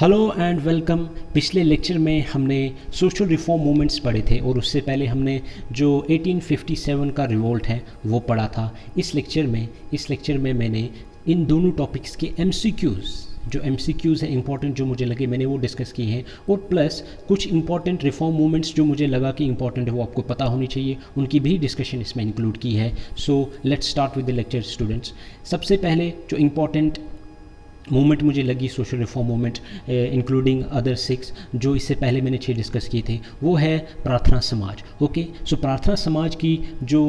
Hello and welcome. पिछले lecture में हमने सोशल रिफॉर्म मूवमेंट्स पढ़े थे और उससे पहले हमने जो 1857 का रिवोल्ट है वो पढ़ा था। इस लेक्चर में मैंने इन दोनों टॉपिक्स के एमसीक्यूज़ हैं इंपॉर्टेंट जो मुझे लगे मैंने वो डिस्कस किए हैं, और प्लस कुछ इंपॉर्टेंट रिफॉर्म मूवमेंट्स जो मुझे लगा कि इंपॉर्टेंट है वो आपको पता होनी चाहिए, उनकी भी डिस्कशन इसमें इंक्लूड की है। So let's start with the lecture students. सबसे पहले जो इंपॉर्टेंट मूवमेंट मुझे लगी social reform movement including other 6 जो इससे पहले मैंने 6 डिस्कस किए थे, वो है प्रार्थना समाज। ओके, सो प्रार्थना समाज की जो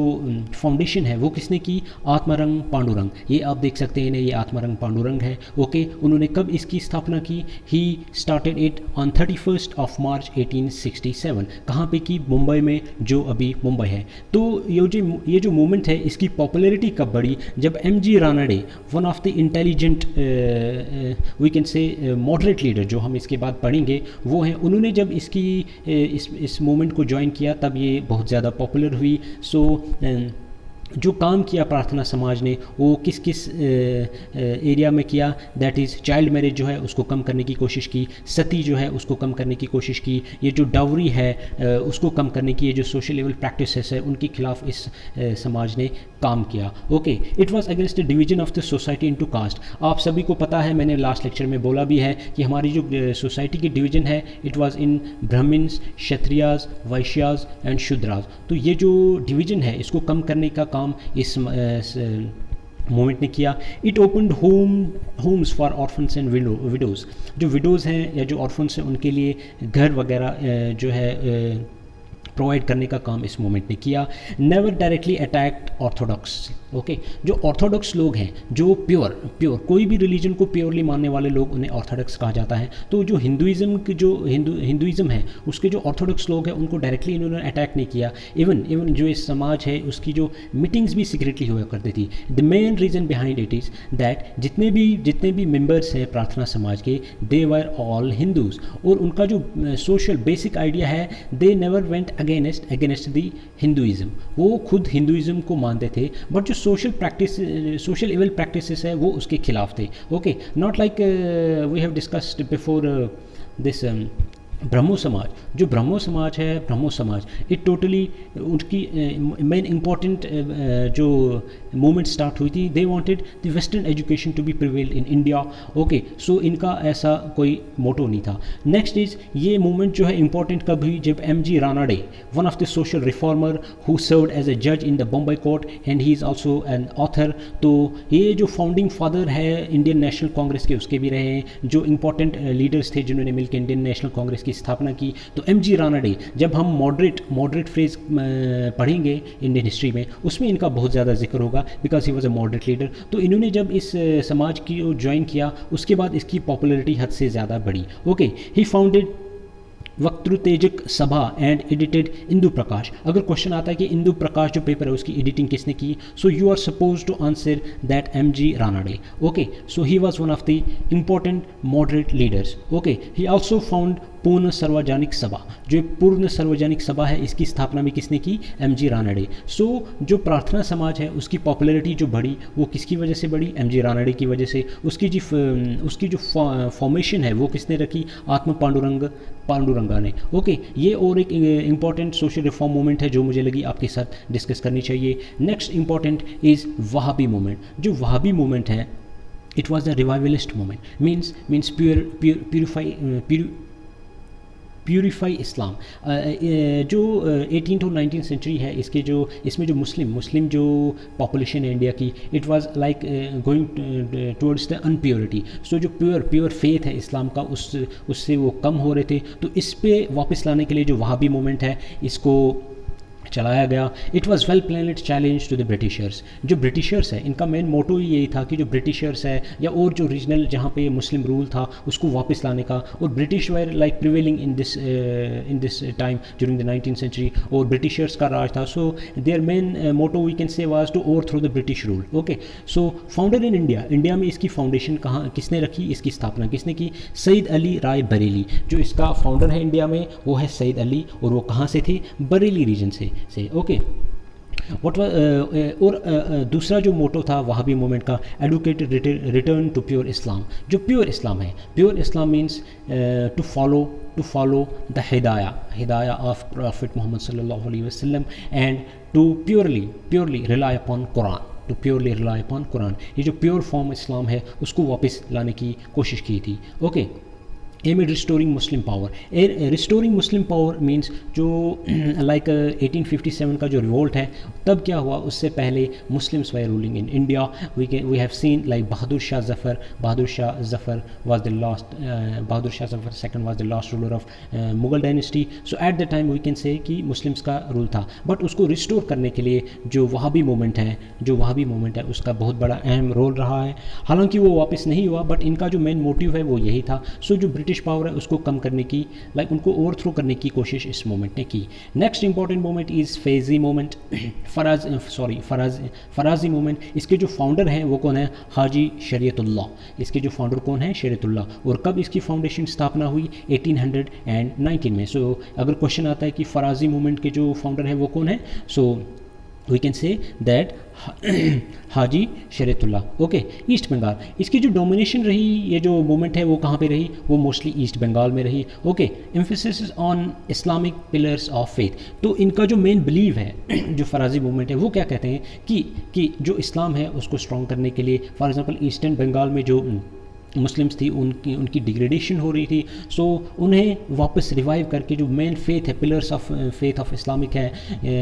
फाउंडेशन है वो किसने की? आत्मारंग पांडुरंग। ये आप देख सकते हैं, ये आत्मारंग पांडुरंग है। ओके, उन्होंने कब इसकी स्थापना की? ही स्टार्टेड इट ऑन 31 मार्च 1867। कहाँ पे की? मुंबई में, जो अभी मुंबई है। तो ये जो मूवमेंट है इसकी पॉपुलैरिटी कब बढ़ी? जब M G. Ranade, one of the intelligent we can say moderate leader, जो हम इसके बाद पढ़ेंगे वो हैं, उन्होंने जब इस मूवमेंट को ज्वाइन किया तब ये बहुत ज़्यादा पॉपुलर हुई। सो जो काम किया प्रार्थना समाज ने वो किस किस एरिया में किया? दैट इज़ चाइल्ड मैरिज जो है उसको कम करने की कोशिश की, सती जो है उसको कम करने की कोशिश की, ये जो डाउरी है उसको कम करने की, ये जो सोशल लेवल प्रैक्टिसेस है उनके खिलाफ इस समाज ने काम किया। Okay, it was against the division of the society into caste. आप सभी को पता है, मैंने लास्ट लेक्चर में बोला भी है कि हमारी जो सोसाइटी की डिवीजन है it was in Brahmins, Kshatriyas, Vaishyas and Shudras. तो ये जो डिवीजन है इसको कम करने का काम इस मूवमेंट ने किया। It opened Holmes for orphans and widows. जो विडोज़ हैं या जो ऑर्फन्स हैं उनके लिए घर वगैरह जो है प्रोवाइड करने का काम इस मूवमेंट ने किया। Never directly attacked Orthodox. Okay, जो ऑर्थोडॉक्स लोग हैं, जो प्योर कोई भी रिलीजन को प्योरली मानने वाले लोग, उन्हें ऑर्थोडॉक्स कहा जाता है। तो जो हिंदुइज़्म की जो हिंदुइज़्म है उसके जो ऑर्थोडॉक्स लोग हैं उनको डायरेक्टली इन्होंने अटैक नहीं किया। इवन जो इस समाज है उसकी जो मीटिंग्स भी सीक्रेटली हुआ करती थी। The main reason behind it is that जितने भी मेंबर्स हैं प्रार्थना समाज के, दे वर ऑल हिंदूज़, और उनका जो सोशल बेसिक आइडिया है, they never went against the Hinduism. वो खुद हिंदुइज़्म को मानते थे, बट जो सोशल इवल प्रैक्टिसेस है वो उसके खिलाफ थे। Okay, not like we have discussed before this Brahmo Samaj. जो ब्रह्मो समाज इट टोटली उनकी मेन इम्पॉर्टेंट जो मूवमेंट स्टार्ट हुई थी, they wanted the western education to be prevailed in India. Okay, so इनका ऐसा कोई मोटो नहीं था। नेक्स्ट इज, ये मूवमेंट जो है इंपॉर्टेंट कब हुई? जब M G. Ranade, one of the social reformer who served as a जज in the Bombay court and he is also an author. तो ये जो फाउंडिंग फादर है इंडियन नेशनल कांग्रेस के, उसके भी रहे हैं, जो इंपॉर्टेंट लीडर्स थे जिन्होंने मिलकर इंडियन नेशनल कांग्रेस की स्थापना की। तो एम.जी. रानडे, जब हम मॉडरेट फ्रेज पढ़ेंगे इंडियन हिस्ट्री में, उसमें इनका बहुत ज़्यादा जिक्र होगा because he was a moderate leader. तो इन्होंने जब इस समाज की ज्वाइन किया उसके बाद इसकी पॉपुलैरिटी हद से ज़्यादा बढ़ी। ओके, ही फाउंडेड वक्तृतेजक सभा एंड एडिटेड इंदु प्रकाश। अगर क्वेश्चन आता है कि इंदु प्रकाश जो पेपर है उसकी एडिटिंग किसने की, so you are suppose to answer that M G. Ranade. Okay, so he was one of the important moderate leaders. Okay, he also found Poona Sarvajanik सभा। जो पूर्ण सार्वजनिक सभा है इसकी स्थापना भी किसने की? एम.जी. रानडे। सो जो प्रार्थना समाज है उसकी पॉपुलैरिटी जो बढ़ी वो किसकी वजह से बढ़ी? एम.जी. रानडे की वजह से। उसकी जो फॉर्मेशन है वो किसने रखी? आत्मा पांडुरंगा ने। ओके, ये और एक इंपॉर्टेंट सोशल रिफॉर्म मूवमेंट है जो मुझे लगी आपके साथ डिस्कस करनी चाहिए। Next important is Wahhabi movement. जो वहाबी मूवमेंट है it was the revivalist movement, means purify Islam. जो 18th और 19th सेंचुरी है इसमें जो मुस्लिम जो पॉपुलेशन है इंडिया की, it was like going towards the unpurity. So जो प्योर फेथ है इस्लाम का उससे वो कम हो रहे थे। तो इस पे वापस लाने के लिए जो वहाबी मूवमेंट है इसको चलाया गया। It was well planned challenge to the Britishers. जो ब्रिटिशर्स है इनका मेन मोटो ही यही था कि जो ब्रिटिशर्स है या और जो रीजनल जहाँ पे मुस्लिम रूल था उसको वापस लाने का। और British were like prevailing in this time during the 19th century, और ब्रिटिशर्स का राज था। So their main motto we can say was to overthrow the British rule. Okay, so founded in India में इसकी फाउंडेशन किसने रखी? इसकी स्थापना किसने की? सईद अली राय बरेली। जो इसका फाउंडर है इंडिया में वो है सईद अली, और वो कहाँ से थे? बरेली रीजन से। ओके, व्हाट और दूसरा जो मोटो था वहाबी मूवमेंट का, advocate return to pure Islam. जो प्योर इस्लाम है, pure Islam means to follow the हिदाया ऑफ प्रॉफिट मोहम्मद सल्लल्लाहु अलैहि वसल्लम and to purely rely upon Quran, to purely rely upon Quran. ये जो प्योर फॉर्म इस्लाम है उसको वापस लाने की कोशिश की थी। ओके, एम रिस्टोरिंग मुस्लिम पावर। रिस्टोरिंग मुस्लिम पावर मीन्स जो लाइक 1857 का जो रिवोल्ट है, तब क्या हुआ, उससे पहले Muslims were ruling in India. We have seen like Bahadur Shah Zafar was the last, Bahadur Shah Zafar second was the last ruler of Mughal dynasty. So at the time we can say कि मुस्लिम्स का रूल था, बट उसको रिस्टोर करने के लिए जो वहाबी मूवमेंट है उसका बहुत बड़ा अहम रोल रहा है। हालांकि वो वापस नहीं हुआ, बट इनका जो मेन मोटिव है वो यही था। सो जो ब्रिटिश पावर है उसको कम करने की, लाइक उनको ओवरथ्रो करने की कोशिश इस मूवमेंट ने की। Next important movement is Faizi movement, फराजी movement. इसके जो फाउंडर हैं वो कौन है, हाजी शरीयतुल्लाह। इसके जो फाउंडर कौन है, शरीयतुल्लाह। और कब इसकी फाउंडेशन स्थापना हुई, 1819 में। सो अगर क्वेश्चन आता है कि फराजी मूवमेंट के जो फाउंडर है वो कौन है, so we can say that Haji Shariatullah. Okay, East Bengal, इसकी जो डोमिनेशन रही, ये जो मूवमेंट है वो कहाँ पे रही, वो मोस्टली ईस्ट बंगाल में रही। Okay, emphasis on Islamic pillars of faith. तो इनका जो मेन बिलीव है जो फराजी मूवमेंट है वो क्या कहते हैं कि जो इस्लाम है उसको स्ट्रॉन्ग करने के लिए, फॉर एग्जांपल ईस्टर्न बंगाल में जो मुस्लिम्स थी उनकी डिग्रेडेशन हो रही थी। सो उन्हें वापस रिवाइव करके जो मेन फेथ है, pillars of faith of Islamic है,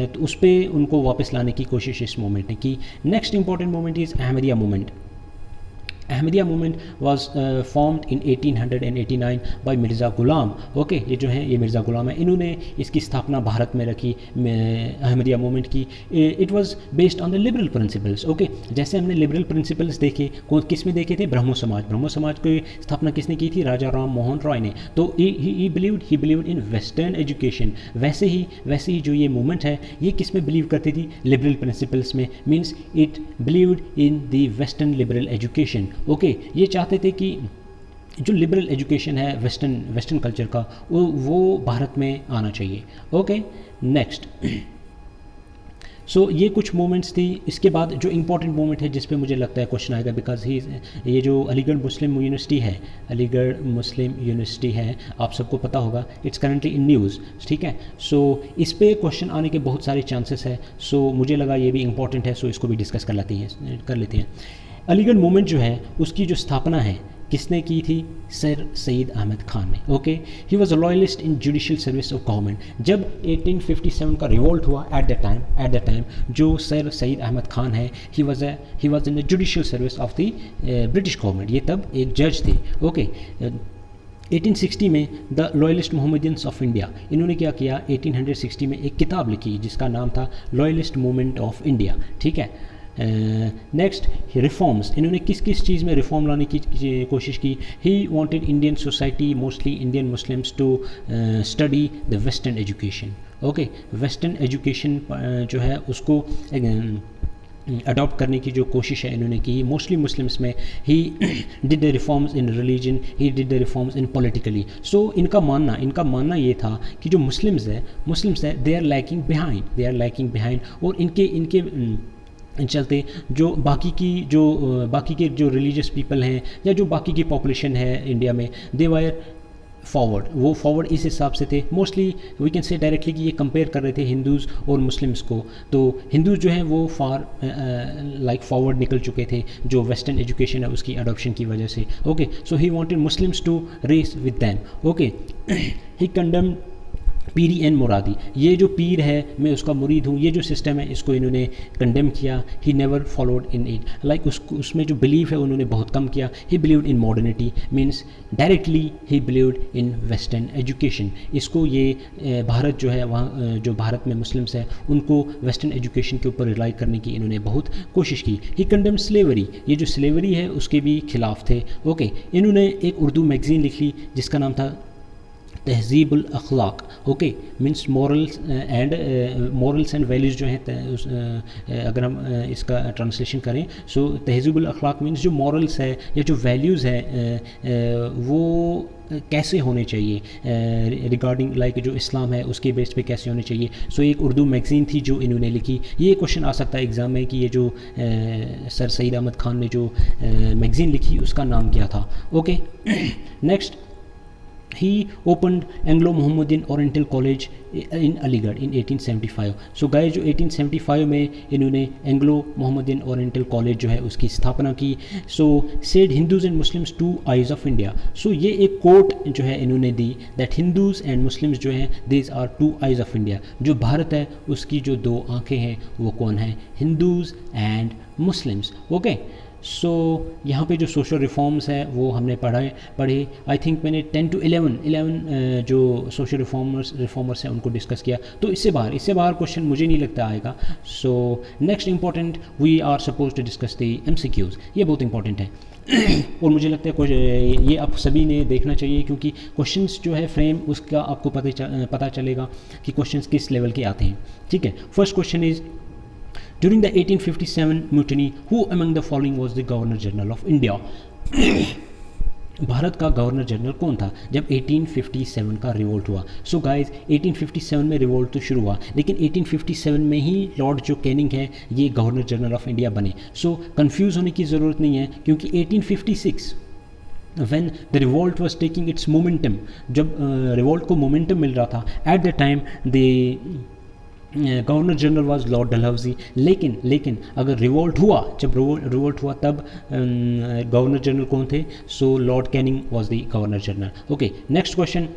तो उस पर उनको वापस लाने की कोशिश इस मूवमेंट ने की। Next important movement is Ahmadiya movement. Ahmadiya movement was formed in 1889 by Mirza Ghulam. Okay, ये जो है ये मिर्ज़ा गुलाम है, इन्होंने इसकी स्थापना भारत में रखी, अहमदिया मूवमेंट की। It was based on the liberal principles. Okay, जैसे हमने लिबरल प्रिंसिपल्स देखे, किस में देखे थे, ब्रह्मो समाज की स्थापना किसने की थी, राजा राम मोहन रॉय ने। तो ही बिलीव्ड इन वेस्टर्न एजुकेशन। वैसे ही जो ये मूवमेंट है ये किस में बिलीव करती थी, लिबरल प्रिंसिपल्स में, means it believed in the western liberal education. Okay, ये चाहते थे कि जो लिबरल एजुकेशन है वेस्टर्न कल्चर का वो भारत में आना चाहिए। ओके, नेक्स्ट, सो ये कुछ मूवमेंट्स थी। इसके बाद जो इंपॉर्टेंट मूवमेंट है जिस पे मुझे लगता है क्वेश्चन आएगा, बिकॉज ये जो अलीगढ़ मुस्लिम यूनिवर्सिटी है, आप सबको पता होगा, इट्स करंटली इन न्यूज़, ठीक है। सो इस पे क्वेश्चन आने के बहुत सारे चांसेस है। सो मुझे लगा ये भी इंपॉर्टेंट है, सो इसको भी डिस्कस कर लेते हैं। अलीगढ़ मूवमेंट जो है उसकी जो स्थापना है किसने की थी, सर सईद अहमद खान ने। Okay, he was a loyalist in judicial service of government. जब 1857 का रिवोल्ट हुआ, एट द टाइम जो सर सईद अहमद खान है, he was in the judicial service of the British government. ये तब एक जज थे। ओके, 1860 में द लॉयलिस्ट मोहम्मदियंस ऑफ इंडिया, इन्होंने क्या किया, 1860 में एक किताब लिखी जिसका नाम था लॉयलिस्ट मूवमेंट ऑफ इंडिया, ठीक है। नेक्स्ट, रिफॉर्म्स, इन्होंने किस चीज़ में रिफॉर्म लाने की कोशिश की, he wanted Indian society, mostly Indian Muslims, to study the western education. Okay, western education जो है उसको अडॉप्ट करने की जो कोशिश है इन्होंने की, मोस्टली मुस्लिम्स में। He did the reforms in religion, he did the reforms in politically. So इनका मानना ये था कि जो मुस्लिम्स है दे आर लैकिंग बिहाइंड, और इनके चलते जो बाकी के जो रिलीजियस पीपल हैं या जो बाकी की पॉपुलेशन है इंडिया में, दे वायर फॉरवर्ड इस हिसाब से थे। Mostly we can say directly कि ये कंपेयर कर रहे थे हिंदूज़ और मुस्लिम्स को। तो हिंदूज़ जो हैं वो फॉरवर्ड निकल चुके थे जो वेस्टर्न एजुकेशन है उसकी अडॉप्शन की वजह से। Okay, so he wanted Muslims to race with them. Okay, he condemned पीरी एन मुरादी, ये जो पीर है मैं उसका मुरीद हूँ, ये जो सिस्टम है इसको इन्होंने कंडेम किया। He never followed in it, like उसमें जो बिलीव है उन्होंने बहुत कम किया। ही believed in modernity, means directly he believed in western education. इसको ये भारत जो है वहाँ जो भारत में मुस्लिम्स है उनको वेस्टर्न एजुकेशन के ऊपर रिलाई करने की इन्होंने बहुत कोशिश की। ही कंडेम स्लेवरी, ये जो स्लेवरी है उसके भी खिलाफ थे। ओके, इन्होंने एक उर्दू मैगज़ीन लिख ली जिसका नाम था तहज़ीबुल अखलाक। Okay, means morals and values जो हैं, अगर हम इसका ट्रांसलेशन करें, सो तहज़ीबुल अखलाक मीन्स जो मॉरल्स है या जो वैल्यूज़ है वो कैसे होने चाहिए रिगार्डिंग लाइक जो इस्लाम है उसके बेस पे कैसे होने चाहिए। सो एक उर्दू मैगज़ीन थी जो इन्होंने लिखी। ये क्वेश्चन आ सकता है एग्ज़ाम में कि ये जो सर सईद अहमद ख़ान ने जो मैगज़ीन लिखी उसका नाम क्या था। Okay next, he opened Anglo Mohammedan Oriental College in Aligarh in 1875। So guys जो 1875 में इन्होंने एंग्लो मोहम्मदन ओरिएंटल कॉलेज जो है उसकी स्थापना की। So said Hindus and Muslims two eyes of India. So ये एक कोट जो है इन्होंने दी दैट हिंदूज़ एंड मुस्लिम्स जो हैं these are two eyes of India. जो भारत है उसकी जो दो आँखें हैं वो कौन है, Hindus and Muslims. Okay so यहाँ पे जो सोशल रिफॉर्म्स है वो हमने पढ़े आई थिंक मैंने 10 to 11 जो सोशल रिफॉर्मर्स हैं उनको डिस्कस किया। तो इससे बाहर क्वेश्चन मुझे नहीं लगता आएगा। So next important we are suppose to discuss the MCQs। ये बहुत इंपॉर्टेंट है और मुझे लगता है ये आप सभी ने देखना चाहिए क्योंकि क्वेश्चंस जो है फ्रेम उसका आपको पता चलेगा कि क्वेश्चंस किस लेवल के आते हैं। ठीक है, first question is During the 1857 mutiny, who among the following was the Governor General of India? Bharat का गवर्नर जनरल कौन था जब 1857 का रिवोल्ट हुआ। सो गाइस 1857 में रिवोल्ट तो शुरू हुआ लेकिन 1857 में ही लॉर्ड जो कैनिंग है ये गवर्नर जनरल ऑफ इंडिया बने। सो कंफ्यूज होने की ज़रूरत नहीं है क्योंकि 1856 when the revolt was taking its momentum, जब रिवोल्ट को मोमेंटम मिल रहा था at the time the governor general was Lord Dalhousie. लेकिन अगर रिवोल्ट हुआ जब रिवोल्ट हुआ तब गवर्नर जनरल कौन थे, so Lord Canning was the governor general. Okay next question,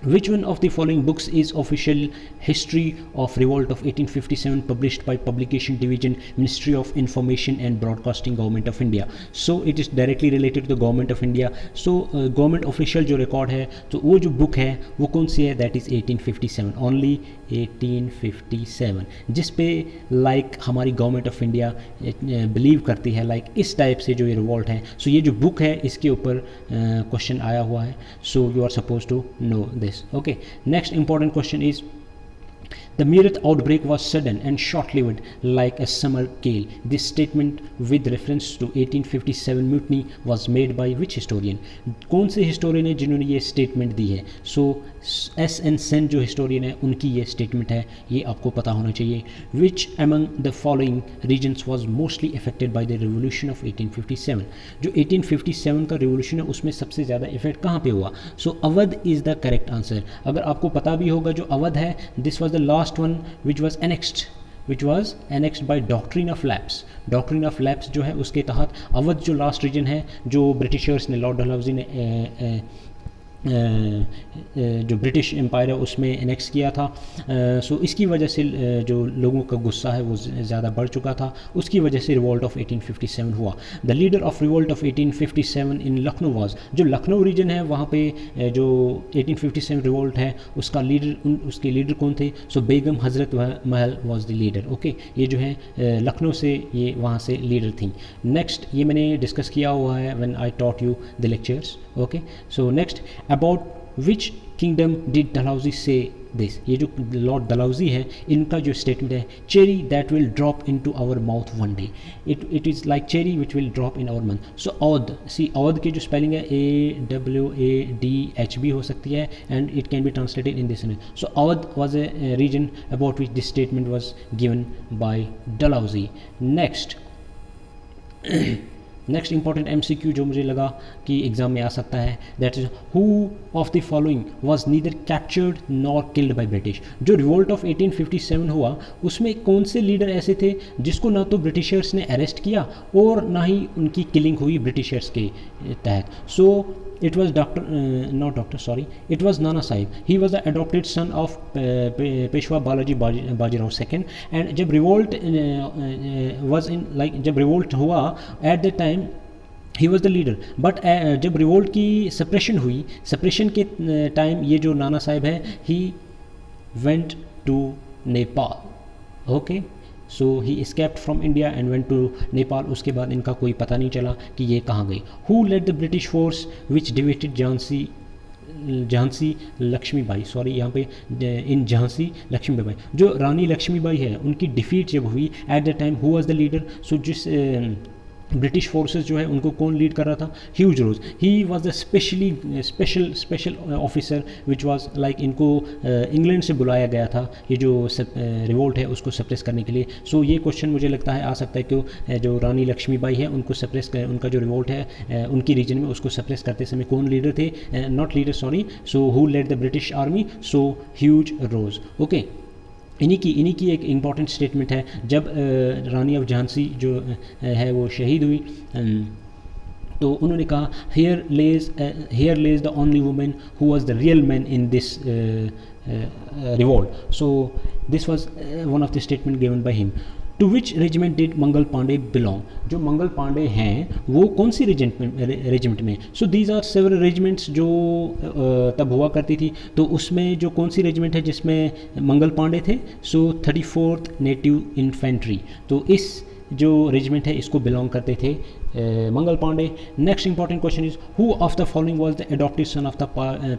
Which one of the following books is official history of revolt of 1857 published by Publication Division, Ministry of Information and Broadcasting, Government of India? So it is directly related to the Government of India. So government official जो record है तो वो जो book है वो कौन सी है, that is 1857, only 1857, जिस पे like हमारी गवर्नमेंट ऑफ इंडिया बिलीव करती है like इस टाइप से जो ये रिवॉल्ट है। सो ये जो बुक है इसके ऊपर क्वेश्चन आया हुआ है। So you are suppose to know this. Okay next important question is The Meerut outbreak was sudden and short-lived like a summer gale. This statement with reference to 1857 mutiny was made by which historian? कौन से historian है जिन्होंने ये statement दी है? So S.N. Sen जो historian है उनकी ये statement है, ये आपको पता होना चाहिए। Which among the following regions was mostly affected by the revolution of 1857? जो 1857 का revolution है उसमें सबसे ज़्यादा effect कहाँ पे हुआ? So Awadh is the correct answer। अगर आपको पता भी होगा जो अवध है this was the last one which was annexed by doctrine of lapse जो है उसके तहत अवध जो लास्ट रीजन है जो ब्रिटिशर्स ने लॉर्ड डलहौजी ने जो ब्रिटिश एम्पायर है उसमें एनेक्स किया था। सो इसकी वजह से जो लोगों का गुस्सा है वो ज़्यादा बढ़ चुका था, उसकी वजह से रिवोल्ट ऑफ 1857 हुआ। The leader of revolt of 1857 in Lucknow was, जो लखनऊ रीजन है वहाँ पे जो 1857 रिवोल्ट है उसके लीडर कौन थे? सो बेगम हज़रत महल वाज द लीडर। ओके ये जो है लखनऊ से ये वहाँ से लीडर थी। नेक्स्ट ये मैंने डिस्कस किया हुआ है when I taught you the lectures. Okay so next about which kingdom did Dalhousie say this? ये जो लॉर्ड डलहौजी है इनका जो स्टेटमेंट है, cherry that will drop into our mouth one day, it is like cherry which will drop in our mouth. So Awadh, see Awadh की जो spelling है AWADH भी हो सकती है and it can be translated in this. So Awadh was a region about which this statement was given by Dalhousie. Next important MCQ जो मुझे लगा कि एग्जाम में आ सकता है, that is who of the following was neither captured nor killed by British. जो revolt of 1857 हुआ उसमें कौन से लीडर ऐसे थे जिसको ना तो ब्रिटिशर्स ने अरेस्ट किया और ना ही उनकी किलिंग हुई ब्रिटिशर्स के तहत? सो it was it was Nana Sahib. He was the adopted son of Peshwa Balaji Bajirao II, and जब revolt was in like जब revolt हुआ at that time he was the leader, but जब revolt की suppression हुई, suppression के time ये जो नाना साहिब है he went to Nepal. Okay, so he escaped from India and went to Nepal. उसके बाद इनका कोई पता नहीं चला कि ये कहाँ गई। Who led the British force which डिवेटेड झांसी लक्ष्मीबाई, सॉरी यहाँ पे इन झांसी लक्ष्मीबाई, जो रानी लक्ष्मीबाई है उनकी डिफीट जब हुई at the time who was the leader? So जिस ब्रिटिश फोर्सेस जो है उनको कौन लीड कर रहा था? Hugh Rose. He was the special officer which was like, इनको इंग्लैंड से बुलाया गया था ये जो रिवोल्ट है उसको सप्रेस करने के लिए। सो ये क्वेश्चन मुझे लगता है आ सकता है कि जो रानी लक्ष्मीबाई है उनको सप्रेस कर, उनका जो रिवोल्ट है उनकी रीजन में उसको सप्रेस करते समय कौन लीडर थे? Not leader, sorry, so who led the British army? So Hugh Rose. Okay, इन्हीं की एक इम्पॉर्टेंट स्टेटमेंट है जब रानी ऑफ झांसी जो है वो शहीद हुई, तो उन्होंने कहा here lays the only women who was the real man in this revolt. So this was one of the statement given by him. To which regiment did Mangal Pandey belong? जो मंगल पांडे हैं वो कौन सी रेजिमेंट में? So these are several regiments जो तब हुआ करती थी, तो उसमें जो कौन सी रेजिमेंट है जिसमें मंगल पांडे थे? So 34th native infantry. तो इस जो रेजिमेंट है इसको बिलोंग करते थे Mangal Pandey. Next important question is who of the following was the adopted son of the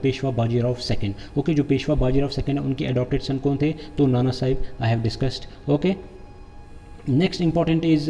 Peshwa Bajirao second? Okay, जो पेशवा बाजीराव सेकंड है उनके एडॉप्टेड सन कौन थे? तो Nana Sahib, I have discussed. Okay, next important is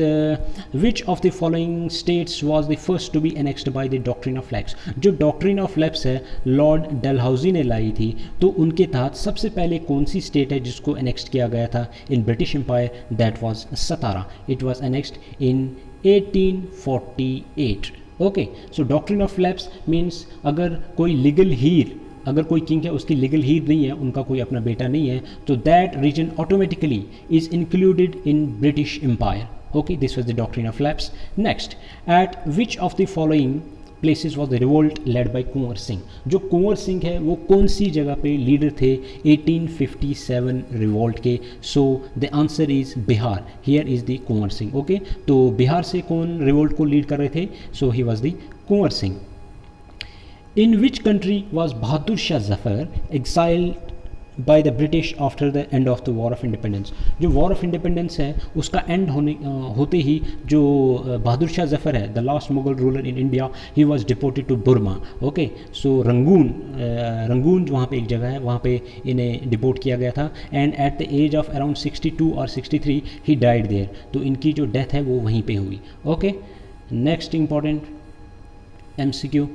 which of the following states was the first to be annexed by the doctrine of lapse? जो doctrine of lapse है Lord Dalhousie ने लाई थी, तो उनके तहत सबसे पहले कौन सी स्टेट है जिसको annexed किया गया था in British empire? That was Satara. It was annexed in 1848। Okay, so doctrine of lapse means अगर कोई लीगल हीर, अगर कोई किंग है उसकी लीगल हीर नहीं है, उनका कोई अपना बेटा नहीं है, तो that region automatically is included in British empire. Okay, this was the doctrine of lapse. Next, at which of the following places was the revolt led by Kunwar Singh? जो कुंवर सिंह है वो कौन सी जगह पे लीडर थे 1857 रिवोल्ट के? So the answer is Bihar. Here is the Kunwar Singh. Okay, तो बिहार से कौन रिवोल्ट को लीड कर रहे थे? So he was the Kunwar Singh. In which country was Bahadur Shah Zafar exiled by the British after the end of the War of Independence? जो War of Independence है उसका एंड होते ही जो बहादुर शाह जफ़र है, the last Mughal ruler in India, he was deported to Burma. Okay, so Rangoon वहाँ पे एक जगह है, वहाँ पे इन्हें डिपोर्ट किया गया था, and at the age of around 62 और 63 ही डाइड देयर। तो इनकी जो डेथ है वो वहीं पे हुई। Okay, next important MCQ,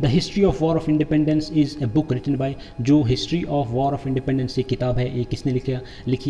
the history of war of independence is a book written by, जो history of war of independence ये किताब है ये किसने लिखी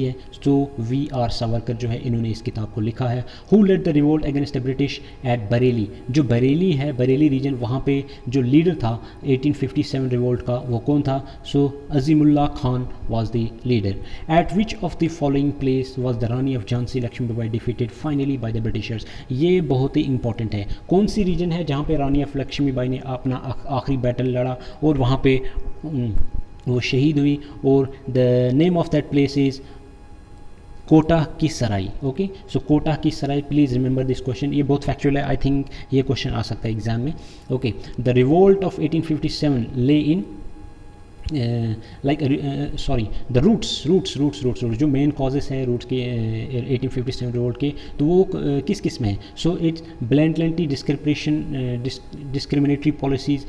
है? तो VR सावरकर जो है इन्होंने इस किताब को लिखा है। Who led the revolt against the British at Bareilly? जो बरेली है, बरेली रीजन, वहाँ पे जो लीडर था 1857 रिवोल्ट का वो कौन था? So Azimullah Khan was the leader. At which of the following place was the Rani of Jhansi Lakshmibai defeated finally by the Britishers? ये बहुत ही इंपॉर्टेंट है। कौन सी रीजन है जहाँ पे रानी ऑफ लक्ष्मीबाई ने अपना आखिरी बैटल लड़ा और वहाँ पे वो शहीद हुई? और the name of that place is Kota की सराई। ओके, सो कोटा की Sarai, please remember this question, ये बहुत फैक्चुअल है, आई थिंक ये क्वेश्चन आ सकता है एग्जाम में। ओके, द रिवोल्ट ऑफ 1857 ले इन द रूट्स जो मेन कॉजेस है रूट्स के 1857 रिवोल्ट के, तो वो किस किस में है? So it's blandly discriminatory policies,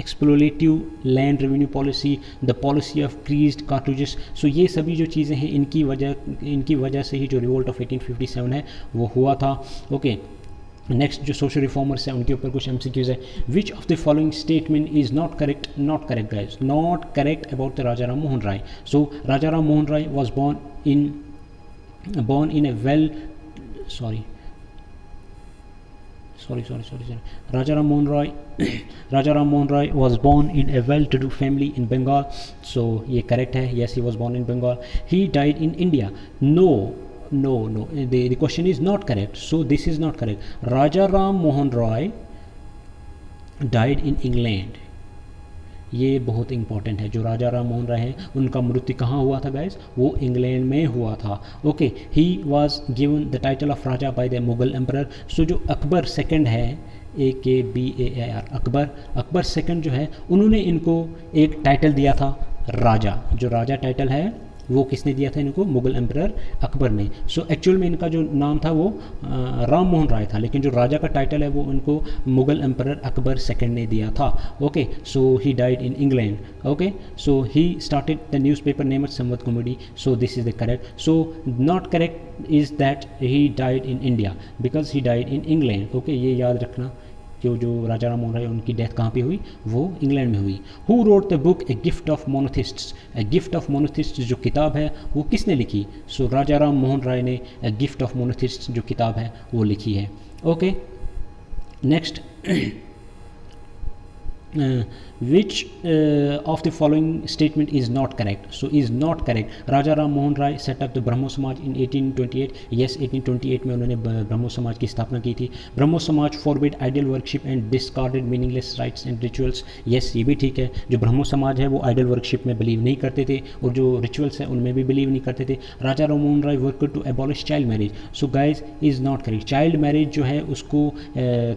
explorative land revenue policy, the policy of greased cartridges. So ये सभी जो चीज़ें हैं इनकी वजह से ही जो रिवोल्ट ऑफ 1857 है वो हुआ था। ओके, नेक्स्ट जो सोशल रिफॉर्मर्स हैं उनके ऊपर कुछ MCQs है। Which of the following statement is not correct guys, not correct about the Raja Ram Mohan Roy? So Raja Ram Mohan Roy was born in a well Raja Ram Mohan Roy was born in a well-to-do family in Bengal. So ये correct है, yes, he was born in Bengal. He died in India. No, the question is not correct, so this is not correct. Raja Ram Mohan Roy died in England. ये बहुत important है। जो राजा राम मोहन राय हैं उनका मृत्यु कहाँ हुआ था गाइज? वो इंग्लैंड में हुआ था। Okay, he was given the title of Raja by the Mughal emperor. So जो अकबर सेकंड है, AKBAR, अकबर सेकंड जो है उन्होंने इनको एक टाइटल दिया था राजा। जो राजा टाइटल है वो किसने दिया था इनको? मुगल एम्परर अकबर ने। सो एक्चुअल में इनका जो नाम था वो राम मोहन राय था, लेकिन जो राजा का टाइटल है वो उनको मुगल एम्परर अकबर सेकंड ने दिया था। Okay, so he died in England. Okay, so he started the newspaper name Samvat comedy. So this is the correct. So not correct is that he died in India because he died in England. Okay, ये याद रखना कि जो राजा राम मोहन राय उनकी death कहाँ पे हुई? वो इंग्लैंड में हुई। Who wrote the book a gift of monotheists? A gift of monotheists जो किताब है वो किसने लिखी? सो राजा राम मोहन राय ने ए गिफ्ट ऑफ मोनोथिस्ट्स जो किताब है वो लिखी है। Okay, next, which of the following statement is not correct? So is not correct. Raja Ram Mohan Rai set up the Brahmo Samaj in 1828. Yes, 1828 में उन्होंने ब्रह्मो समाज की स्थापना की थी। ब्रह्मो समाज forbid idol worship and discarded meaningless rites and rituals. Yes, ये भी ठीक है। जो ब्रह्मो समाज है वो आइडल वर्शिप में बिलीव नहीं करते थे और जो रिचुअल्स हैं उनमें भी बिलीव नहीं करते थे। Raja Ram Mohan Roy work to abolish child marriage. So guys is not correct. Child marriage जो है उसको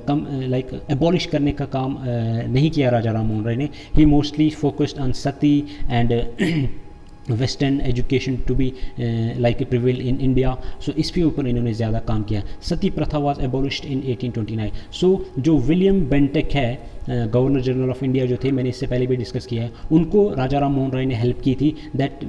कम लाइक एबॉलिश करने का काम नहीं किया राजा राम मोहन राय ने। He mostly focused on sati and western education to be like prevail in India. So इसके ऊपर इन्होंने ज़्यादा काम किया। सती प्रथा वाज एबॉलिश्ड इन 1829। सो जो विलियम बेंटेक है गवर्नर जनरल ऑफ इंडिया जो थे, मैंने इससे पहले भी डिस्कस किया है, उनको राजा राम मोहन राय ने हेल्प की थी दैट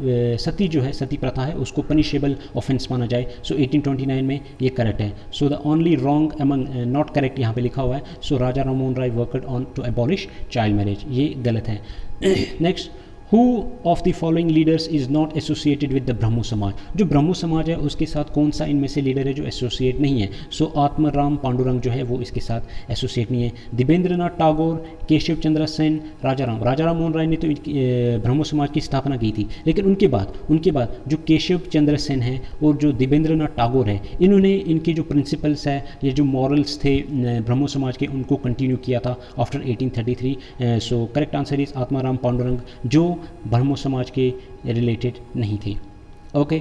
सती जो है सती प्रथा है उसको पनिशेबल ऑफेंस माना जाए। सो 1829 में ये करेक्ट है। So the only wrong among not correct यहाँ पे लिखा हुआ है। So Raja Ram Mohan Roy worked on to abolish child marriage, ये गलत है। Next, Who of the following leaders is not associated with the ब्रह्मो समाज? जो ब्रह्मो समाज है उसके साथ कौन सा इनमें से लीडर है जो एसोसिएट नहीं है? सो आत्माराम पांडुरंग जो है वो इसके साथ एसोसिएट नहीं है। दिबेंद्रनाथ टैगोर, केशव चंद्र सेन, राजा राम मोहन राय ने तो ब्रह्मो समाज की स्थापना की थी, लेकिन उनके बाद जो केशव चंद्र सेन है और जो दिबेंद्रनाथ टैगोर है, इन्होंने इनके जो प्रिंसिपल्स है, ये जो मॉरल्स थे ब्रह्मो समाज के, उनको कंटिन्यू किया था after 1833। So correct answer is Atmaram Pandurang, जो ब्रह्मो समाज के रिलेटेड नहीं थे। Okay,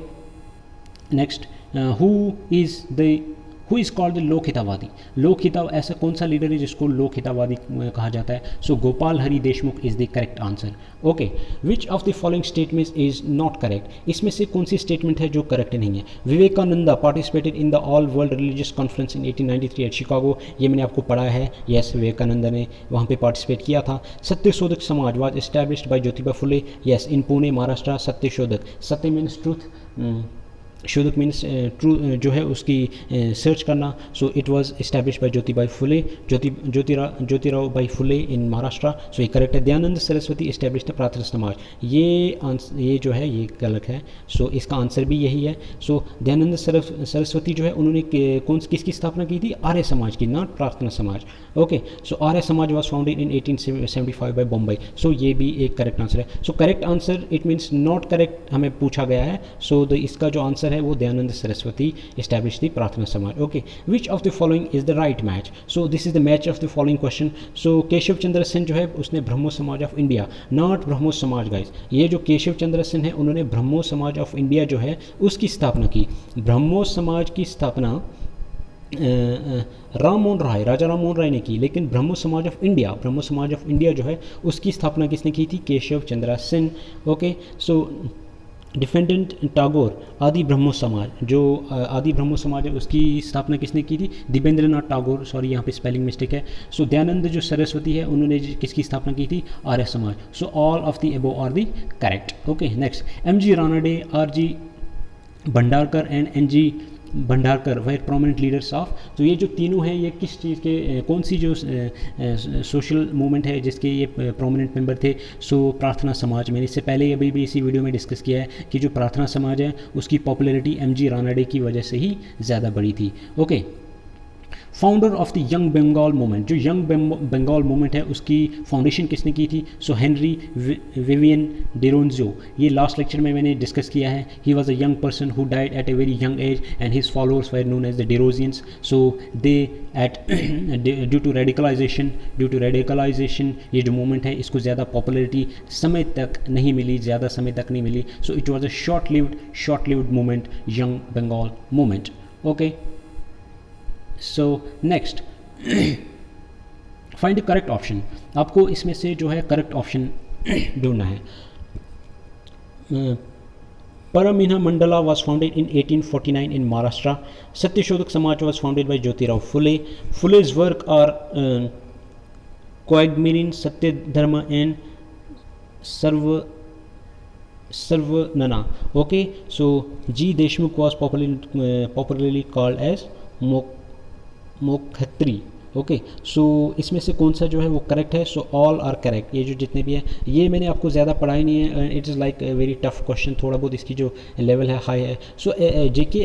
next, who is called the Lokhitwadi? Lokhita ऐसा कौन सा लीडर है जिसको लोकहितवादी कहा जाता है? So Gopal Hari Deshmukh is the correct answer. Okay, which of the following statements is not correct? इसमें से कौन सी स्टेटमेंट है जो करेक्ट नहीं है? Vivekananda participated in the all world religious conference in 1893 at Chicago. ये मैंने आपको पढ़ा है। यस, विवेकानंदा ने वहाँ पे पार्टिसिपेट किया था। Satyashodhak Samaj was established by Jyotiba Phule. Yes, in Pune Maharashtra. Satyashodhak, सत्य मीन्स ट्रूथ, शोधक मीन्स ट्रू जो है उसकी सर्च करना। So it was established by Jyotibai Phule, Jyotirao Bai Phule in Maharashtra. So ये करेक्ट है। दयानंद सरस्वती एस्टैब्लिश्ड प्रार्थना समाज, ये जो है ये गलत है। सो इसका आंसर भी यही है। सो दयानंद सरस्वती जो है उन्होंने किसकी स्थापना की थी? आर्य समाज की, नॉट प्रार्थना Samaj. Okay, so Arya Samaj was founded in 1875 by Bombay. So ये भी एक करेक्ट आंसर है। So correct answer it means not correct हमें पूछा गया है। सो इसका जो आंसर है वो Dayanand Saraswati establish the Prarthana Samaj. Okay, which of the following is the right match? So this is the match of the following question. So Keshav Chandra Sen जो है उसने ब्रह्मो समाज ऑफ इंडिया, नॉट ब्रह्मो समाज गाइस। ये जो केशव चंद्र सेन है उन्होंने ब्रह्मो समाज ऑफ इंडिया जो है उसकी स्थापना की। ब्रह्मो समाज की स्थापना राम मोहन राय, राजा राम मोहन राय ने की, लेकिन ब्रह्मो समाज ऑफ इंडिया जो है उसकी स्थापना किसने की थी? केशव चंद्र सेन। ओके, सो डिफेंडेंट टैगोर, आदि ब्रह्मो समाज, जो आदि ब्रह्मो समाज है उसकी स्थापना किसने की थी? दिबेंद्रनाथ टैगोर। सॉरी यहाँ पे स्पेलिंग मिस्टेक है। सो दयानंद जो सरस्वती है उन्होंने किसकी स्थापना की थी? Arya Samaj. So all of the above are the correct. Okay, next, M G. Ranade, R G. Bhandarkar and N G. Bhandarkar were prominent leaders of. तो ये जो तीनों हैं ये किस चीज़ के, कौन सी जो सोशल मूवमेंट है जिसके ये प्रोमिनेंट मेंबर थे? सो प्रार्थना समाज। मैंने इससे पहले अभी भी इसी वीडियो में डिस्कस किया है कि जो प्रार्थना समाज है उसकी पॉपुलैरिटी एम.जी. रानडे की वजह से ही ज़्यादा बढ़ी थी। Okay, founder of the young Bengal movement, जो यंग बंगाल मूवमेंट है उसकी फाउंडेशन किसने की थी? So Henry Vivian Derozio. ये लास्ट लेक्चर में मैंने डिस्कस किया है। He was a young person who died at a very young age and his followers were known as the Derozians. So they at due to radicalization ये जो movement है इसको ज़्यादा पॉपुलरिटी समय तक नहीं मिली। So it was a short lived movement, young Bengal movement. Okay, so next, find the correct option. आपको इसमें से जो है करेक्ट ऑप्शन ढूंढना है। Paramina Mandala was founded in 1849 in Maharashtra. Satyashodak Samaj was founded by Jyotirao Phule. Phule's work are Koagmirin, Satya Dharma and Sarvanana. Okay, so G. Deshmukh was popularly called as Mokhatri. Okay so इसमें से कौन सा जो है वो correct है? So all are correct. ये जो जितने भी हैं ये मैंने आपको ज़्यादा पढ़ाई नहीं है, it is like very tough question, थोड़ा बहुत इसकी जो लेवल है हाई है। सो JK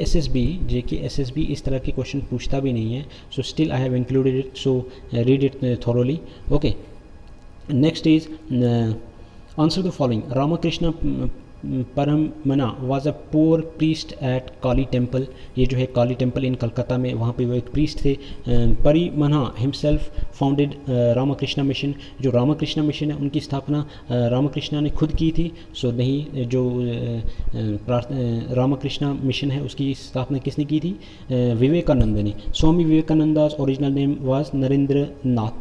SSB इस तरह के क्वेश्चन पूछता भी नहीं है, so still I have included it, so read it thoroughly. Okay, next is answer the following. Ramakrishna Paramhansa was a poor priest at Kali temple. ये जो है काली टेम्पल इन कलकत्ता में, वहाँ पे वो एक प्रीस्ट थे। परिमना हिमसेल्फ फाउंडेड रामकृष्णा मिशन। जो रामकृष्णा मिशन है उनकी स्थापना रामकृष्णा ने खुद की थी। सो नहीं, जो रामकृष्णा मिशन है उसकी स्थापना किसने की थी? विवेकानंद ने। स्वामी विवेकानंदा's ओरिजिनल नेम वाज नरेंद्र नाथ।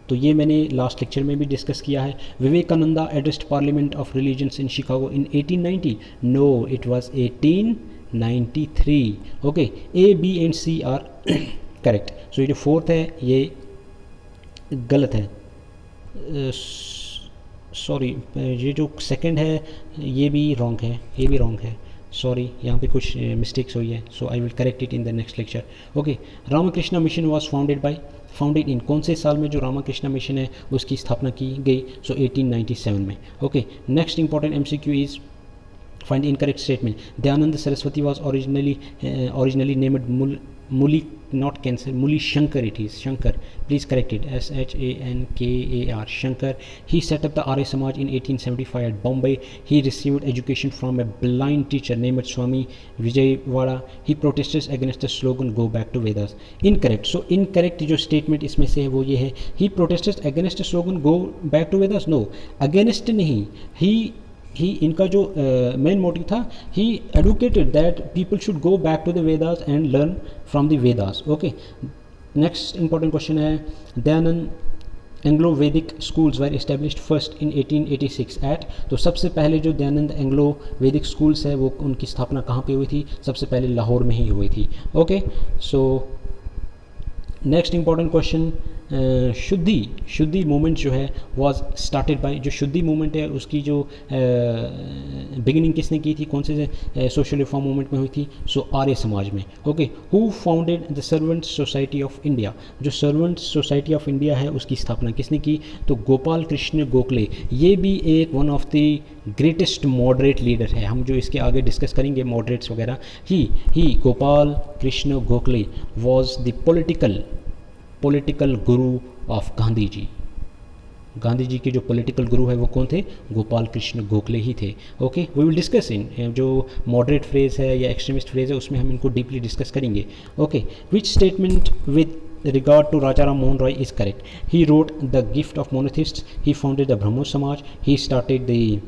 तो ये मैंने लास्ट लेक्चर में भी डिस्कस किया है। Vivekananda addressed parliament of religions in Chicago in 1890। No, it was 1893। Okay, A, B and C are correct. So ये जो फोर्थ है ये गलत है, सॉरी ये जो सेकंड है ये भी रॉन्ग है, ये भी रॉन्ग है, सॉरी यहाँ पे कुछ मिस्टेक्स हुई है, so I will correct it in the next lecture. Okay, Ramakrishna mission was founded in कौन से साल में जो रामकृष्णा मिशन है उसकी स्थापना की गई? सो 1897 में। Okay, next important MCQ is find incorrect statement. Dayanand Saraswati was originally named Muli, not cancer, Muli Shankar it is, Shankar, please correct it, Shankar. Shankar. He set up the Arya Samaj in 1875 at Bombay. He received education from a blind teacher named Swami Vijayawada. He protested against the slogan "Go back to Vedas." Incorrect. So incorrect जो statement इसमें से है वो ये है, he protested against the slogan "Go back to Vedas." No, against नहीं, ही इनका जो मेन मोटिव था, he educated that people should go back to the Vedas and learn from the Vedas. Okay, next important question है, Dayanand Anglo Vedic schools were established first in 1886 at. तो सबसे पहले जो Dayanand Anglo Vedic schools है वो उनकी स्थापना कहाँ पे हुई थी? सबसे पहले लाहौर में ही हुई थी। Okay, so next important question, शुद्धि मूवमेंट जो है वाज स्टार्टेड बाय, जो शुद्धि मूवमेंट है उसकी जो बिगिनिंग किसने की थी? कौन से सोशल रिफॉर्म मूवमेंट में हुई थी? सो आर्य समाज में। Okay, who founded the servant society of India. जो सर्वेंट सोसाइटी ऑफ इंडिया है उसकी स्थापना किसने की? तो गोपाल कृष्ण गोखले। ये भी एक one of the greatest moderate leader है, हम जो इसके आगे डिस्कस करेंगे मॉडरेट्स वगैरह। He Gopal Krishna Gokhale was the political guru of Gandhi ji. Gandhi ji के जो पॉलिटिकल गुरु है वो कौन थे? गोपाल कृष्ण गोखले ही थे। Okay, we will discuss in जो मॉडरेट फ्रेज है या एक्सट्रीमिस्ट फ्रेज है उसमें हम इनको डीपली डिस्कस करेंगे। Okay, which statement with regard to Raja Ram Mohan Roy is correct? He wrote The Gift of Monatheists. He founded the Brahmo Samaj. He started the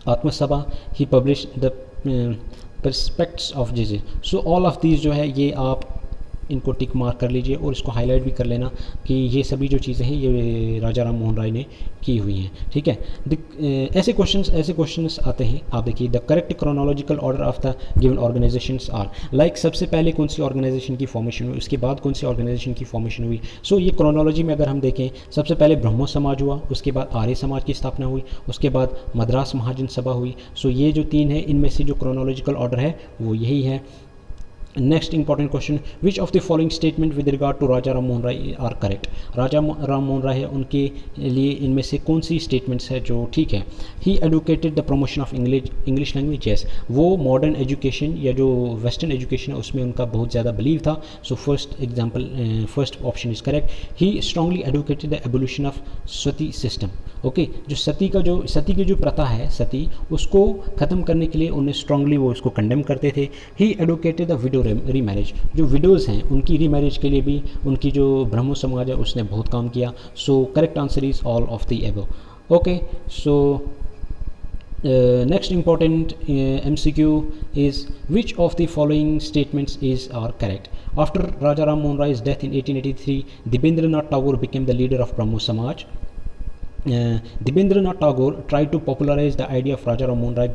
Atma Sabha. He published the Perspects of Jesus. So all of these जो है ये आप इनको tick mark कर लीजिए और इसको highlight भी कर लेना कि ये सभी जो चीज़ें हैं ये राजा राम मोहन राय ने की हुई हैं। ठीक है, ऐसे क्वेश्चंस आते हैं। आप देखिए, the correct chronological order of the given organisations are, like सबसे पहले कौन सी ऑर्गेनाइजेशन की फॉर्मेशन हुई, उसके बाद कौन सी ऑर्गेनाइजेशन की फॉर्मेशन हुई। सो ये क्रोनोलॉजी में अगर हम देखें, सबसे पहले ब्रह्मो समाज हुआ, उसके बाद आर्य समाज की स्थापना हुई, उसके बाद मद्रास महाजन सभा हुई। सो ये जो तीन है इनमें से जो क्रोनोलॉजिकल ऑर्डर है वो यही है। Next important question, which of the following statement with regard to Raja Ram Mohan Roy are correct. Raja Ram Mohan Roy है, उनके लिए इनमें से कौन सी स्टेटमेंट्स है जो ठीक है। He educated the promotion of English language. Yes, वो मॉडर्न एजुकेशन या जो वेस्टर्न एजुकेशन है उसमें उनका बहुत ज़्यादा बिलीव था। So first option is correct. He strongly educated the evolution of Sati system. Okay, जो सती की जो प्रथा है, सती, उसको ख़त्म करने के लिए उन्हें स्ट्रांगली वो इसको कंडेम करते थे। ही एडुकेटेड द विडो रीमैरिज। जो विडोज़ हैं उनकी रीमैरिज के लिए भी उनकी जो ब्रह्मो समाज है उसने बहुत काम किया। सो correct answer is all of the above. Okay, so next important MCQ is which of the following statements are correct. After Raja Ram Mohan Roy's death in 1883, Dibendra Nath Tagore became the leader of Brahmo Samaj. Dibendra Tagore tried to popularize the idea of Raja Ram Mohan Rai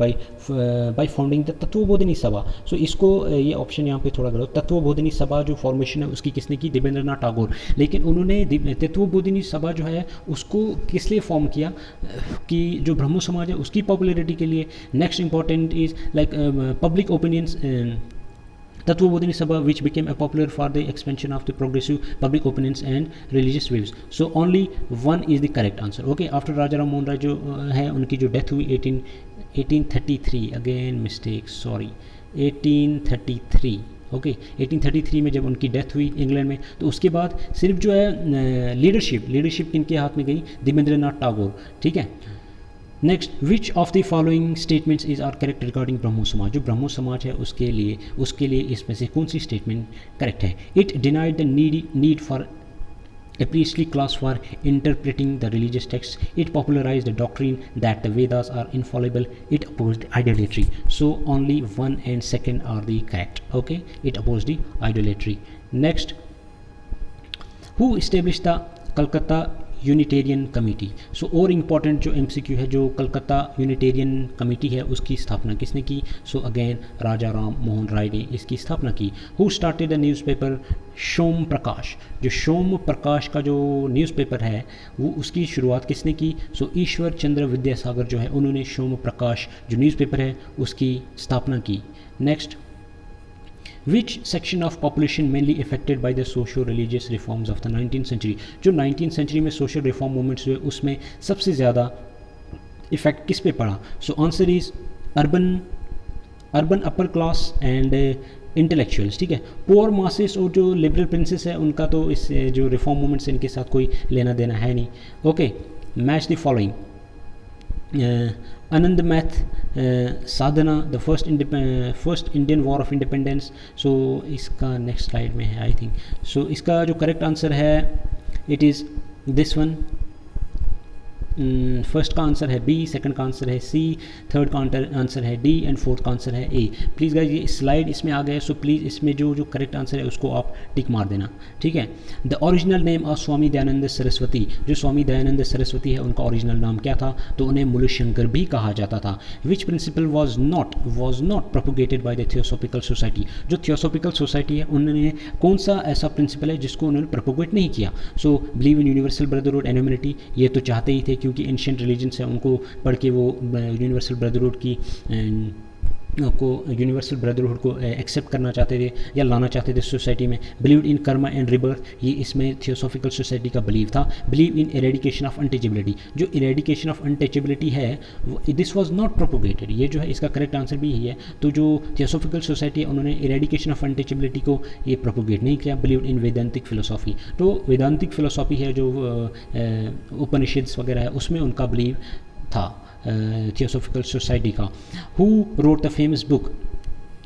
by founding the Tattvabodhini सभा. सो इसको ये option यहाँ पे थोड़ा गलत. तत्वबोधिनी सभा जो formation है उसकी किसने की? देवेंद्र टागोर. लेकिन उन्होंने तत्वबोधिनी सभा जो है उसको किस लिए फॉर्म किया? कि जो ब्रह्मो समाज है उसकी पॉपुलैरिटी के लिए. Next important is like public opinions. Tattvabodhini Sabha, which became a popular for the expansion of the progressive public opinions and religious views. So only one is the correct answer. Okay, after Raja Ram Mohan Rai जो है उनकी जो death हुई 1833, again mistake, sorry, 1833. Okay 1833 में जब उनकी death हुई England में, तो उसके बाद सिर्फ जो है लीडरशिप किनके हाथ में गई? देवेंद्र टागोर. ठीक है. Next, which of the following statements is are correct regarding Brahmo Samaj? जो ब्रह्मो समाज है उसके लिए इसमें से कौन सी स्टेटमेंट करेक्ट है? It denied the need for a priestly class for interpreting the religious texts. It popularized the doctrine that the Vedas are infallible. It opposed idolatry. So only 1 and 2 are the correct. Okay, it opposed the idolatry. Next, who established the Calcutta unitarian committee? So और important जो MCQ है, जो Calcutta Unitarian committee है उसकी स्थापना किसने की? So again राजा राम मोहन राय ने इसकी स्थापना की. हु स्टार्टेड द न्यूज़पेपर सोम प्रकाश? जो सोम प्रकाश का जो न्यूज़पेपर है वो उसकी शुरुआत किसने की? सो ईश्वर चंद्र विद्यासागर जो है उन्होंने सोम प्रकाश जो न्यूज़पेपर है उसकी स्थापना की. Next, Which section of population mainly affected by the socio-religious reforms of the 19th century? जो 19th century में social reform movements हुए उसमें सबसे ज़्यादा इफेक्ट किस पे पड़ा? So answer is urban upper class and intellectuals. ठीक है. पुअर मासेस और जो लिबरल प्रिंसेस है उनका तो इस जो रिफॉर्म मूवमेंट्स इनके साथ कोई लेना देना है नहीं. Okay, match the following. Anand Math, Sadhana, the first Indian war of independence. So इसका नेक्स्ट स्लाइड में है आई थिंक. सो इसका जो करेक्ट आंसर है it is this one. First का आंसर है बी, सेकंड का आंसर है सी, थर्ड का आंसर है डी एंड फोर्थ का आंसर है ए. प्लीज़ गाइस ये स्लाइड इसमें आ गया, सो प्लीज़ इसमें जो करेक्ट आंसर है उसको आप टिक मार देना. ठीक है. The original name of Swami Dayanand Saraswati. जो स्वामी दयानंद सरस्वती है उनका ओरिजिनल नाम क्या था? तो उन्हें मूलशंकर भी कहा जाता था. Which principle was not propagated by the theosophical society. जो थियोसॉफिकल सोसाइटी है उन्होंने कौन सा ऐसा प्रिंसिपल है जिसको उन्होंने प्रोपोगेट नहीं किया? So believe in universal brotherhood and humanity. ये तो चाहते ही थे क्योंकि एंशिएंट रिलीजन्स है उनको पढ़ के वो यूनिवर्सल ब्रदरहुड को एक्सेप्ट करना चाहते थे या लाना चाहते थे सोसाइटी में. Believe in Karma and rebirth, ये इसमें थियोसॉफिकल सोसाइटी का बिलीव था. Believe in eradication of untouchability. जो इरेडिकेशन ऑफ अनटचेबिलिटी है दिस वाज नॉट प्रोपोगेटेड. ये जो है इसका करेक्ट आंसर भी यही है. तो जो थियोसॉफिकल सोसाइटी है उन्होंने इरेडिकेशन ऑफ अनटचेबिलिटी को ये प्रोपोगेट नहीं किया. Believe in वेदांतिक philosophy. तो वेदांतिक फिलोसॉफी है जो उपनिषद वगैरह है उसमें उनका बिलीव था थियोसॉफिकल सोसाइटी का. Who wrote the famous book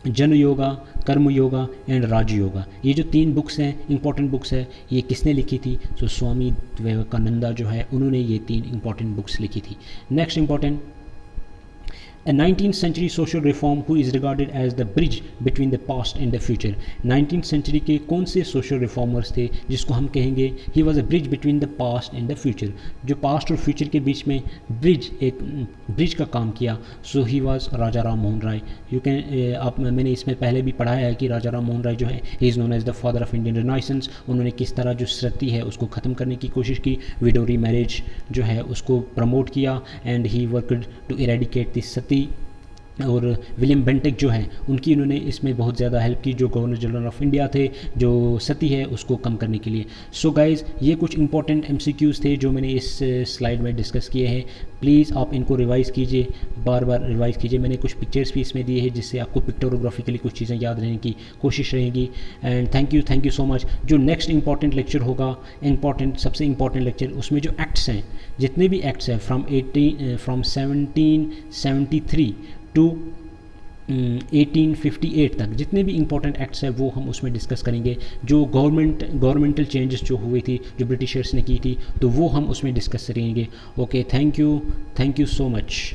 जन योगा, कर्म योगा एंड राज योगा? ये जो 3 बुक्स हैं, इंपॉर्टेंट बुक्स है, ये किसने लिखी थी? सो स्वामी विवेकानंदा जो है उन्होंने ये 3 इंपॉर्टेंट बुक्स लिखी थी. Next important, A 19th century social reform who is regarded as the bridge between the past and the future. 19th century के कौन से social reformers थे जिसको हम कहेंगे he was a bridge between the past and the future. जो past और future के बीच में एक bridge का काम किया. So he was राजा राम मोहन राय. मैंने इसमें पहले भी पढ़ाया है कि राजा राम मोहन राय जो है he is known as the father of Indian Renaissance. उन्होंने किस तरह जो सती है उसको ख़त्म करने की कोशिश की, विडो रीमैरिज जो है उसको प्रमोट किया and he worked to eradicate this sati. और विलियम बेंटिक जो है उनकी उन्होंने इसमें बहुत ज़्यादा हेल्प की, जो गवर्नर जनरल ऑफ इंडिया थे, जो सती है उसको कम करने के लिए. सो गाइज़ ये कुछ इंपॉर्टेंट MCQs थे जो मैंने इस स्लाइड में डिस्कस किए हैं. प्लीज़ आप इनको रिवाइज़ कीजिए, बार बार रिवाइज़ कीजिए. मैंने कुछ पिक्चर्स भी इसमें दिए हैं जिससे आपको पिक्टोग्राफिकली कुछ चीज़ें याद रहने की कोशिश रहेगी. And thank you so much. जो नेक्स्ट इंपॉर्टेंट लेक्चर होगा, सबसे इंपॉर्टेंट लेक्चर, उसमें जो एक्ट्स हैं, जितने भी एक्ट्स हैं फ्रॉम 1773 टू 1858 तक, जितने भी इंपॉर्टेंट एक्ट्स हैं वो हम उसमें डिस्कस करेंगे. जो गवर्नमेंटल चेंजेस जो हुई थी, जो ब्रिटिशर्स ने की थी, तो वो हम उसमें डिस्कस करेंगे. Okay, thank you so much.